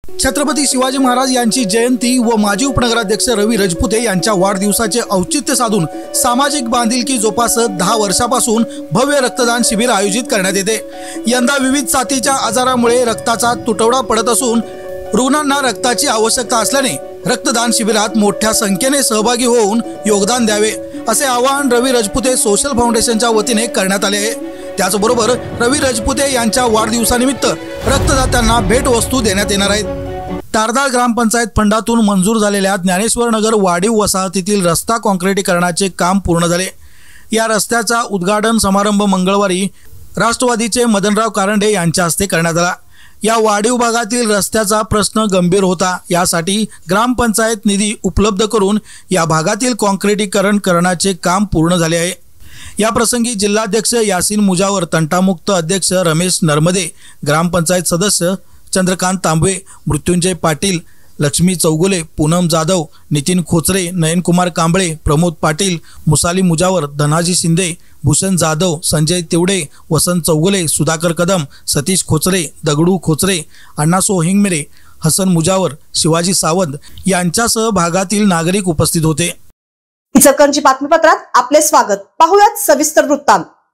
छत्रपती शिवाजी महाराज यांची जयंती व माजी उपनगराध्यक्ष रवी राजपुते यांच्या वाढदिवसाचे औचित्य साधून सामाजिक बांधिलकी जोपासत 10 वर्षापासून भव्य रक्तदान शिबिर आयोजित करण्यात येते। यंदा विविध साथीच्या आजारामुळे रक्ताचा तुटवडा पडत असून रुग्णांना रक्ताची आवश्यकता असल्याने रक्तदान शिबिरात मोठ्या संख्येने सहभागी होऊन योगदान द्यावे असे आवाहन रवी राजपुते सोशल फाउंडेशनच्या वतीने करण्यात आले आहे। त्याचबरोबर रवी राजपुते यांच्या वाढदिवसानिमित्त रक्तदात्यांना भेटवस्तू देण्यात येणार आहेत। तारदाळ ग्रामपंचायत फंडातून मंजूर झालेल्या ज्ञानेश्वर नगर वाढीव वसाहतीतील रस्ता काँक्रिटीकरणाचे काम पूर्ण झाले। या रस्त्याचा उद्घाटन समारंभ मंगळवारी राष्ट्रवादीचे मदनराव कारंडे यांच्या हस्ते करण्यात आला। या वाढीव भागातील रस्त्याचा प्रश्न गंभीर होता, यासाठी ग्रामपंचायत निधी उपलब्ध करून या भागातील काँक्रिटीकरण करण्याचे काम पूर्ण झाले आहे। या प्रसंगी जिल्हाध्यक्ष यासीन मुजावर, तंटामुक्त अध्यक्ष रमेश नर्मदे, ग्रामपंचायत सदस्य चंद्रकांत तांबवे, मृत्युंजय पाटील, लक्ष्मी चौगुले, पूनम जाधव, नितीन खोचरे, नयनकुमार कांबळे, प्रमोद पाटील, मुसाली मुजावर, धनाजी शिंदे, भूषण जाधव, संजय तिवडे, वसंत चौगुले, सुधाकर कदम, सतीश खोचरे, दगडू खोचरे, अण्णासो हिंगमिरे, हसन मुजावर, शिवाजी सावंत यांच्यासह भागातील नागरिक उपस्थित होते। इचलकरंजी बातमीपत्रात आपले स्वागत। पाहुयात सविस्तर वृत्तांत।